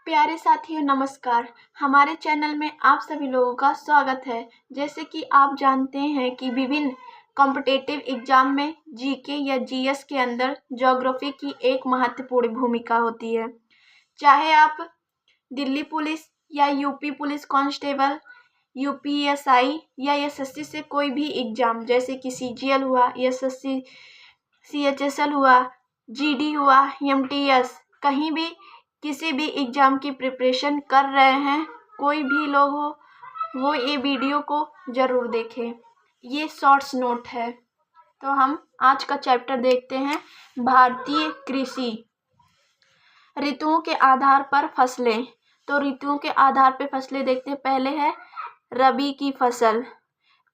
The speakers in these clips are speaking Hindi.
प्यारे साथियों नमस्कार। हमारे चैनल में आप सभी लोगों का स्वागत है। जैसे कि आप जानते हैं कि विभिन्न कॉम्पिटिटिव एग्जाम में जीके या जीएस के अंदर ज्योग्राफी की एक महत्वपूर्ण भूमिका होती है। चाहे आप दिल्ली पुलिस या यूपी पुलिस कांस्टेबल, यूपीएसआई या एसएससी से कोई भी एग्जाम जैसे कि सीजीएल हुआ, एसएससी, सीएचएसएल हुआ, जीडी हुआ, एमटीएस, कहीं भी किसी भी एग्ज़ाम की प्रिपरेशन कर रहे हैं, कोई भी लोग हो, वो ये वीडियो को ज़रूर देखें। ये शॉर्ट्स नोट है। तो हम आज का चैप्टर देखते हैं, भारतीय कृषि, ऋतुओं के आधार पर फसलें। तो ऋतुओं के आधार पर फसलें देखते हैं। पहले है रबी की फसल,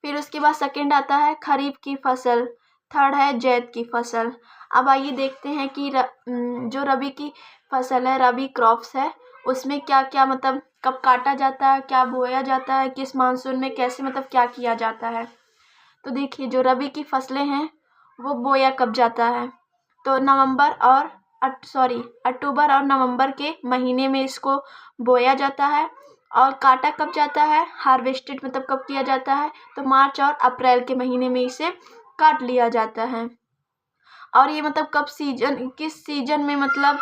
फिर उसके बाद सेकंड आता है खरीफ की फसल, थर्ड है जैद की फसल। अब आइए देखते हैं कि जो रबी की फसल है, रबी क्रॉप्स है, उसमें क्या क्या मतलब कब काटा जाता है, क्या बोया जाता है, किस मानसून में कैसे मतलब क्या किया जाता है। तो देखिए जो रबी की फसलें हैं वो बोया कब जाता है, तो अक्टूबर और नवंबर के महीने में इसको बोया जाता है। और काटा कब जाता है, हार्वेस्टेड मतलब कब किया जाता है, तो मार्च और अप्रैल के महीने में इसे काट लिया जाता है। और ये मतलब कब सीजन, किस सीजन में मतलब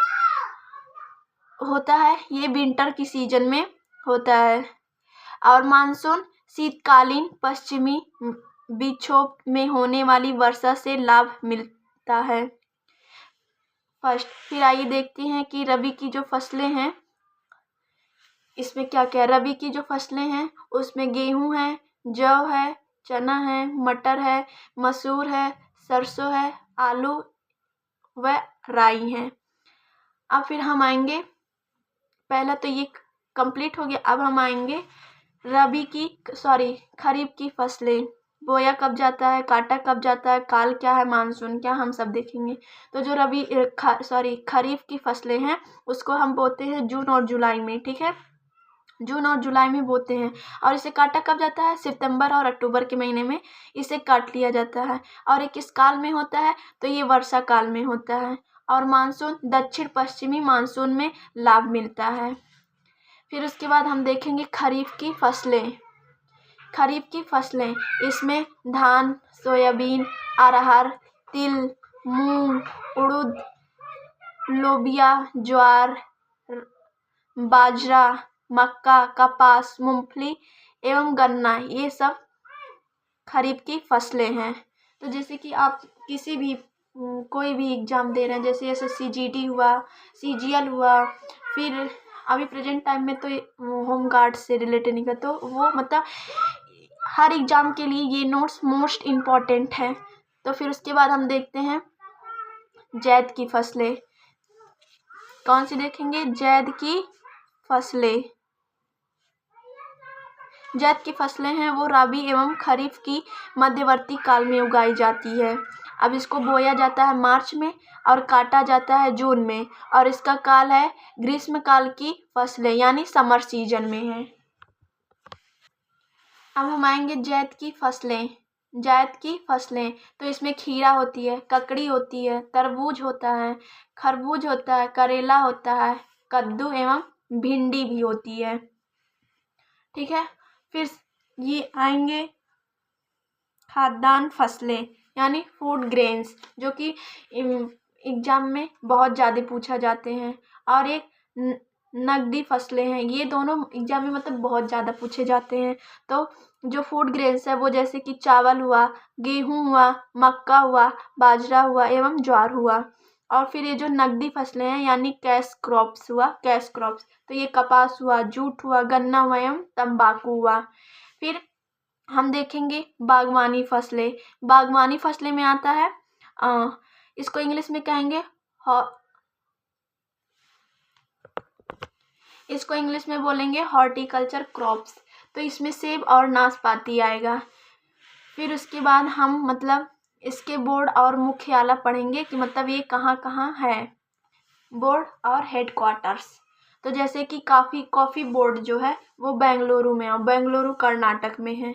होता है, ये विंटर की सीजन में होता है। और मानसून शीतकालीन पश्चिमी विक्षोभ में होने वाली वर्षा से लाभ मिलता है फर्स्ट। फिर आइए देखते हैं कि रबी की जो फसलें हैं इसमें क्या क्या है। रबी की जो फसलें हैं उसमें गेहूं है, जौ है, चना है, मटर है, मसूर है, सरसों है, आलू व राई है। अब फिर हम आएंगे, पहला तो ये कंप्लीट हो गया। अब हम आएंगे खरीफ की फसलें, बोया कब जाता है, काटा कब जाता है, काल क्या है, मानसून क्या, हम सब देखेंगे। तो जो खरीफ की फसलें हैं उसको हम बोते हैं जून और जुलाई में, ठीक है, जून और जुलाई में बोते हैं। और इसे काटा कब जाता है, सितंबर और अक्टूबर के महीने में इसे काट लिया जाता है। और ये किस काल में होता है, तो ये वर्षा काल में होता है। और मानसून दक्षिण पश्चिमी मानसून में लाभ मिलता है। फिर उसके बाद हम देखेंगे खरीफ की फसलें। खरीफ की फसलें इसमें धान, सोयाबीन, अरहर, तिल, मूंग, उड़द, लोबिया, ज्वार, बाजरा, मक्का, कपास, मूंगफली एवं गन्ना, ये सब खरीफ की फसलें हैं। तो जैसे कि आप किसी भी कोई भी एग्ज़ाम दे रहे हैं, जैसे एसएससी जीडी हुआ, सीजीएल हुआ, फिर अभी प्रेजेंट टाइम में तो होम गार्ड से रिलेटेड नहीं कर, तो वो मतलब हर एग्ज़ाम के लिए ये नोट्स मोस्ट इम्पॉर्टेंट है। तो फिर उसके बाद हम देखते हैं जैद की फसलें। कौन सी देखेंगे, जैद की फसलें। जैद की फसलें हैं वो रबी एवं खरीफ की मध्यवर्ती काल में उगाई जाती है। अब इसको बोया जाता है मार्च में और काटा जाता है जून में। और इसका काल है ग्रीष्म काल की फसलें, यानी समर सीजन में है। अब हम आएंगे जैद की फसलें। जैद की फसलें तो इसमें खीरा होती है, ककड़ी होती है, तरबूज होता है, खरबूज होता है, करेला होता है, कद्दू एवं भिंडी भी होती है, ठीक है। फिर ये आएंगे खाद्यान्न फसलें, यानी फूड ग्रेन्स, जो कि एग्जाम में बहुत ज़्यादा पूछा जाते हैं। और एक नकदी फसलें हैं, ये दोनों एग्जाम में मतलब बहुत ज़्यादा पूछे जाते हैं। तो जो फूड ग्रेन्स है वो जैसे कि चावल हुआ, गेहूँ हुआ, मक्का हुआ, बाजरा हुआ एवं ज्वार हुआ। और फिर ये जो नकदी फसलें हैं यानी कैश क्रॉप्स हुआ, कैश क्रॉप्स, तो ये कपास हुआ, जूट हुआ, गन्ना हुआ एवं तंबाकू हुआ। फिर हम देखेंगे बागवानी फसलें। बागवानी फसलें में आता है इसको इंग्लिश में कहेंगे इसको इंग्लिश में बोलेंगे हॉर्टिकल्चर क्रॉप्स। तो इसमें सेब और नाशपाती आएगा। फिर उसके बाद हम मतलब इसके बोर्ड और मुख्यालय पढ़ेंगे कि मतलब ये कहाँ कहाँ है, बोर्ड और हेडक्वार्टर्स। तो जैसे कि कॉफ़ी बोर्ड जो है वो बेंगलुरु में है, बेंगलुरु कर्नाटक में है।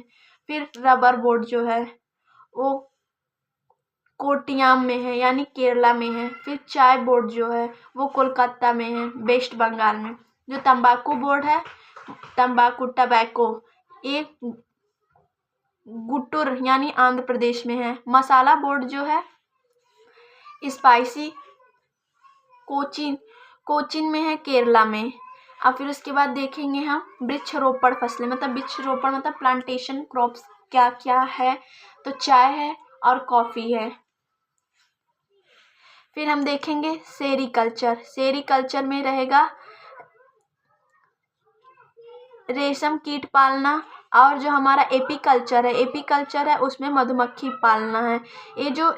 फिर रबर बोर्ड जो है वो कोट्टियाम में है, यानी केरला में है। फिर चाय बोर्ड जो है वो कोलकाता में है, वेस्ट बंगाल में। जो तंबाकू बोर्ड है, टबैको, ये गुंटूर यानी आंध्र प्रदेश में है। मसाला बोर्ड जो है स्पाइसी, कोचीन में है, केरला में। अब फिर उसके बाद देखेंगे हम वृक्षारोपण फसलें, मतलब वृक्षारोपण मतलब प्लांटेशन क्रॉप्स क्या क्या है, तो चाय है और कॉफ़ी है। फिर हम देखेंगे सेरीकल्चर में रहेगा रेशम कीट पालना, और जो हमारा एपीकल्चर है उसमें मधुमक्खी पालना है। ये जो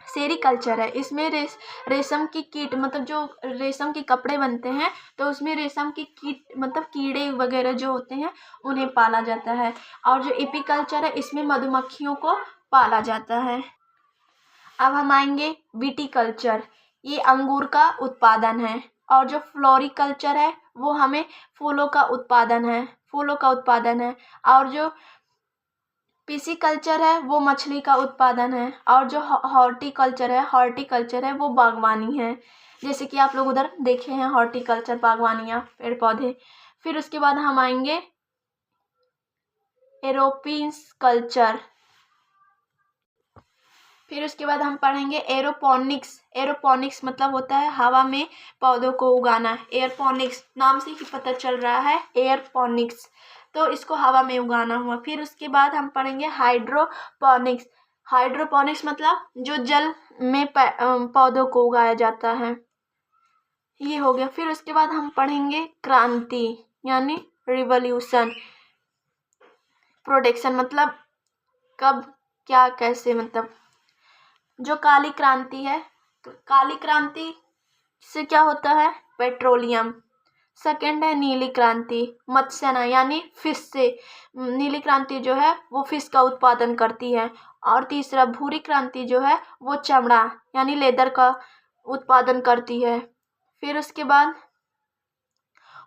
सेरीकल्चर है इसमें रेशम की कीट मतलब जो रेशम के कपड़े बनते हैं, तो उसमें रेशम की कीट मतलब कीड़े वगैरह जो होते हैं उन्हें पाला जाता है। और जो एपीकल्चर है इसमें मधुमक्खियों को पाला जाता है। अब हम आएंगे विटीकल्चर, ये अंगूर का उत्पादन है। और जो फ्लोरिकल्चर है वो हमें फूलों का उत्पादन है। और जो पिसीकल्चर है वो मछली का उत्पादन है। और जो हॉर्टिकल्चर है वो बागवानी है। जैसे कि आप लोग उधर देखे हैं हॉर्टिकल्चर, बागवानियाँ, पेड़ पौधे। फिर उसके बाद हम आएंगे एरोपिकल्चर। फिर उसके बाद हम पढ़ेंगे एरोपोनिक्स मतलब होता है हवा में पौधों को उगाना। एयरपोनिक्स नाम से ही पता चल रहा है, एयरपोनिक्स, तो इसको हवा में उगाना हुआ। फिर उसके बाद हम पढ़ेंगे हाइड्रोपोनिक्स मतलब जो जल में पौधों को उगाया जाता है, ये हो गया। फिर उसके बाद हम पढ़ेंगे क्रांति यानी रिवॉल्यूशन। प्रोडक्शन मतलब कब क्या कैसे, मतलब जो काली क्रांति है, काली क्रांति से क्या होता है, पेट्रोलियम। सेकंड है नीली क्रांति, मत्स्यना यानी फिश से, नीली क्रांति जो है वो फिश का उत्पादन करती है। और तीसरा भूरी क्रांति जो है वो चमड़ा यानी लेदर का उत्पादन करती है। फिर उसके बाद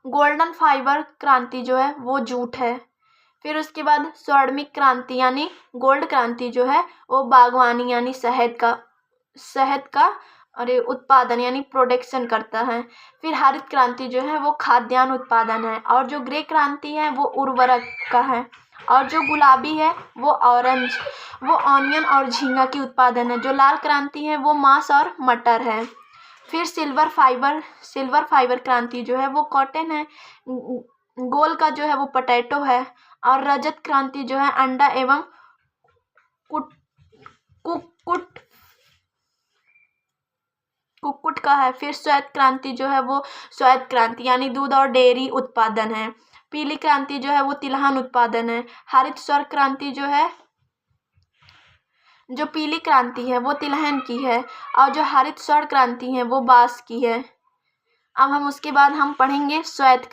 गोल्डन फाइबर क्रांति जो है वो जूट है। फिर उसके बाद स्वर्णिम क्रांति यानी गोल्ड क्रांति जो है वो बागवानी यानी शहद का उत्पादन यानी प्रोडक्शन करता है। फिर हरित क्रांति जो है वो खाद्यान्न उत्पादन है। और जो ग्रे क्रांति है वो उर्वरक का है। और जो गुलाबी है वो ऑनियन और झींगा की उत्पादन है। जो लाल क्रांति है वो मांस और मटर है। फिर सिल्वर फाइबर क्रांति जो है वो कॉटन है। गोल का जो है वो पोटैटो है। और रजत क्रांति जो है अंडा एवं कुक्कुट का है। फिर श्वेत क्रांति जो है वो श्वेत क्रांति यानी दूध और डेयरी उत्पादन है। पीली क्रांति जो है वो तिलहन उत्पादन है। हरित स्वर्ग क्रांति जो है, जो पीली क्रांति है वो तिलहन की है। और जो हरित स्वर्ण क्रांति है वो बांस की है। अब हम उसके बाद हम पढ़ेंगे श्वेत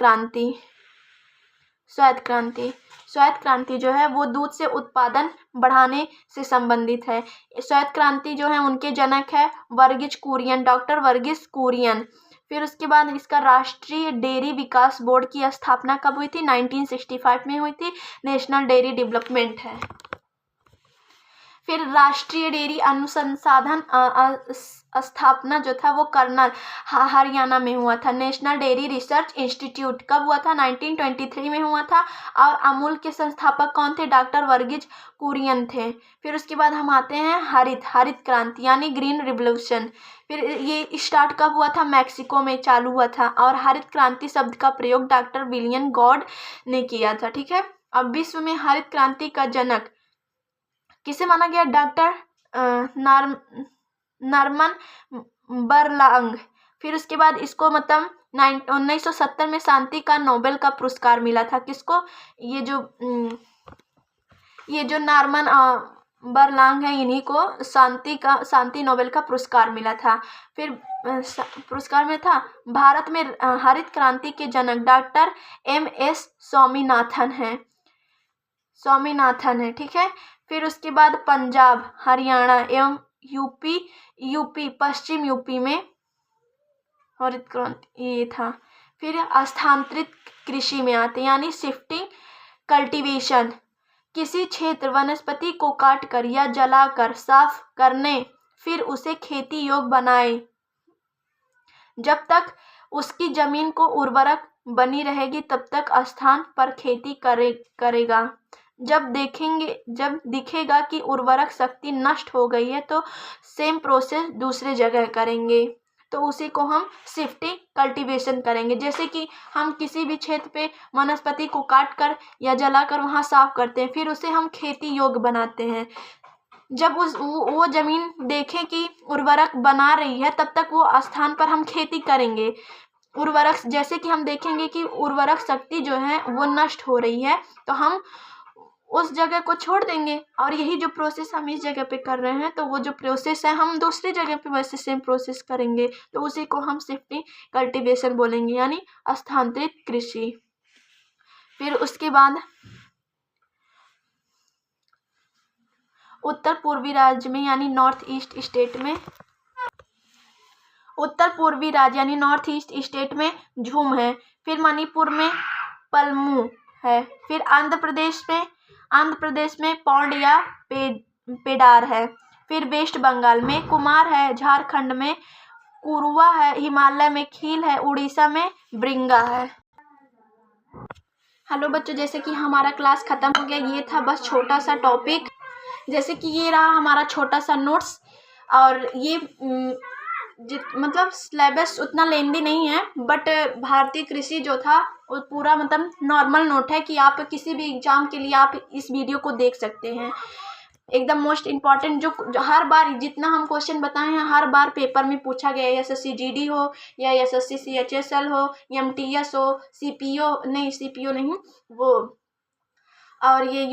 क्रांति जो है वो दूध से उत्पादन बढ़ाने से संबंधित है। श्वेत क्रांति जो है उनके जनक है डॉक्टर वर्गीस कुरियन। फिर उसके बाद इसका राष्ट्रीय डेयरी विकास बोर्ड की स्थापना कब हुई थी, 1965 में हुई थी। नेशनल डेयरी डेवलपमेंट है। फिर राष्ट्रीय डेयरी अनुसंधान स्थापना जो था वो कर्नल हरियाणा में हुआ था। नेशनल डेयरी रिसर्च इंस्टीट्यूट कब हुआ था, 1923 में हुआ था। और अमूल के संस्थापक कौन थे, डॉक्टर वर्गीस कुरियन थे। फिर उसके बाद हम आते हैं हरित क्रांति यानी ग्रीन रिवोल्यूशन। फिर ये स्टार्ट कब हुआ था, मैक्सिको में चालू हुआ था। और हरित क्रांति शब्द का प्रयोग डॉक्टर विलियम गॉड ने किया था। ठीक है। अब विश्व में हरित क्रांति का जनक किसे माना गया, डॉक्टर नॉर्मन बरलांग। फिर उसके बाद इसको मतलब 1970 में शांति का नोबेल का पुरस्कार मिला था। किसको, ये जो नॉर्मन बरलांग है इन्हीं को शांति नोबेल का पुरस्कार मिला था। फिर पुरस्कार में था भारत में हरित क्रांति के जनक डॉक्टर MS स्वामीनाथन है। ठीक है। फिर उसके बाद पंजाब, हरियाणा एवं यूपी पश्चिम यूपी में हरित क्रांति ये था। फिर स्थानांतरित कृषि में आते यानी शिफ्टिंग कल्टीवेशन, किसी क्षेत्र वनस्पति को काटकर या जलाकर साफ करने फिर उसे खेती योग्य बनाए जब तक उसकी जमीन को उर्वरक बनी रहेगी तब तक स्थान पर खेती करेगा। जब दिखेगा कि उर्वरक शक्ति नष्ट हो गई है तो सेम प्रोसेस दूसरे जगह करेंगे, तो उसी को हम शिफ्टिंग कल्टीवेशन करेंगे। जैसे कि हम किसी भी क्षेत्र पे वनस्पति को काट कर या जलाकर वहाँ साफ करते हैं, फिर उसे हम खेती योग्य बनाते हैं। जब वो जमीन देखें कि उर्वरक बना रही है तब तक वो स्थान पर हम खेती करेंगे। उर्वरक जैसे कि हम देखेंगे कि उर्वरक शक्ति जो है वो नष्ट हो रही है तो हम उस जगह को छोड़ देंगे, और यही जो प्रोसेस हम इस जगह पे कर रहे हैं तो वो जो प्रोसेस है हम दूसरी जगह पे वैसे सेम प्रोसेस करेंगे, तो उसी को हम शिफ्टिंग कल्टीवेशन बोलेंगे, यानी स्थानांतरित कृषि। फिर उसके बाद उत्तर पूर्वी राज्य में यानी नॉर्थ ईस्ट स्टेट में, उत्तर पूर्वी राज्य यानी नॉर्थ ईस्ट स्टेट में झूम है। फिर मणिपुर में पलमू है। फिर आंध्र प्रदेश में पौंड या पेडार है। फिर वेस्ट बंगाल में कुमार है। झारखंड में कुरुआ है। हिमालय में खील है। उड़ीसा में ब्रिंगा है। हेलो बच्चों, जैसे कि हमारा क्लास खत्म हो गया, ये था बस छोटा सा टॉपिक। जैसे कि ये रहा हमारा छोटा सा नोट्स, और ये मतलब सिलेबस उतना लेंदी नहीं है, बट भारतीय कृषि जो था वो पूरा मतलब नॉर्मल नोट है कि आप किसी भी एग्जाम के लिए आप इस वीडियो को देख सकते हैं। एकदम मोस्ट इम्पॉर्टेंट जो हर बार जितना हम क्वेश्चन बताए हैं हर बार पेपर में पूछा गया है, SSC GD हो या SSC CHSL हो, MTS हो, CPO नहीं वो, और ये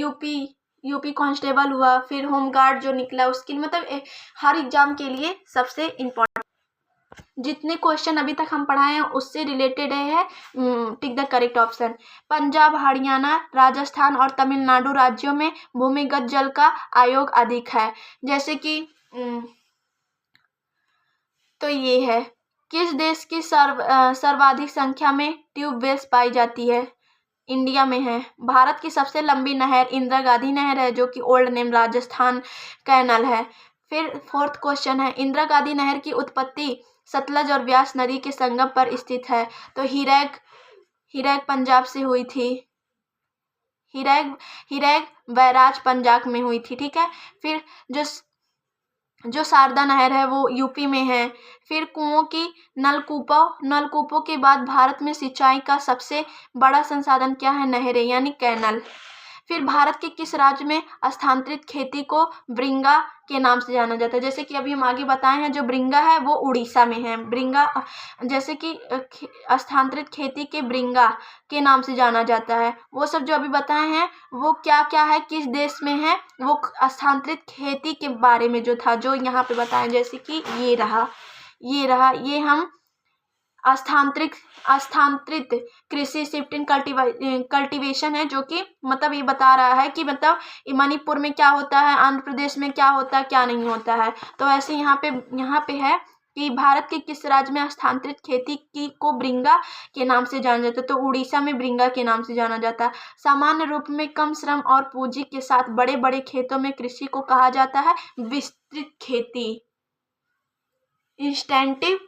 यूपी कांस्टेबल हुआ, फिर होमगार्ड जो निकला उसके लिए, मतलब हर एग्जाम के लिए सबसे इम्पोर्टेंट जितने क्वेश्चन अभी तक हम पढ़ाए हैं उससे रिलेटेड है। Tick the correct option. Punjab, Haryana, Rajasthan और तमिलनाडु राज्यों में भूमिगत जल का आयोग अधिक है। जैसे कि तो ये है, किस देश की सर्वाधिक संख्या में ट्यूबवेल्स पाई जाती है? इंडिया में है। भारत की सबसे लंबी नहर इंदिरा गांधी नहर है, जो कि ओल्ड नेम राजस्थान कैनल है। फिर फोर्थ क्वेश्चन है, इंदिरा गांधी नहर की उत्पत्ति सतलज और व्यास नदी के संगम पर स्थित है, तो हिरैग पंजाब से हुई थी। हिरैग बैराज पंजाब में हुई थी, ठीक है। फिर जो शारदा नहर है वो यूपी में है। फिर कुओं की नलकूपों के बाद भारत में सिंचाई का सबसे बड़ा संसाधन क्या है? नहरें यानी कैनल। फिर भारत के किस राज्य में स्थानांतरित खेती को ब्रिंगा के नाम से जाना जाता है? जैसे कि अभी हम आगे बताए हैं, जो ब्रिंगा है वो उड़ीसा में है। ब्रिंगा जैसे कि स्थानांतरित खेती के ब्रिंगा के नाम से जाना जाता है। वो सब जो अभी बताए हैं वो क्या क्या है, किस देश में है, वो स्थानांतरित खेती के बारे में जो था जो यहाँ पे बताया। जैसे कि ये रहा ये हम स्थानांतरित कृषि शिफ्टिंग कल्टीवेशन है, जो कि मतलब ये बता रहा है कि मतलब मणिपुर में क्या होता है, आंध्र प्रदेश में क्या होता है, क्या नहीं होता है। तो ऐसे यहाँ पे है कि भारत के किस राज्य में स्थानांतरित खेती को ब्रिंगा के नाम से जाना जाता है? तो उड़ीसा में ब्रिंगा के नाम से जाना जाता है। सामान्य रूप में कम श्रम और पूंजी के साथ बड़े बड़े खेतों में कृषि को कहा जाता है विस्तृत खेती, इंटेंसिव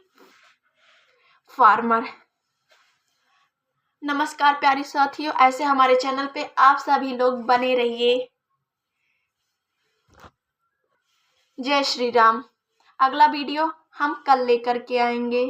फार्मर। नमस्कार प्यारे साथियों, ऐसे हमारे चैनल पे आप सभी लोग बने रहिए। जय श्री राम। अगला वीडियो हम कल लेकर के आएंगे।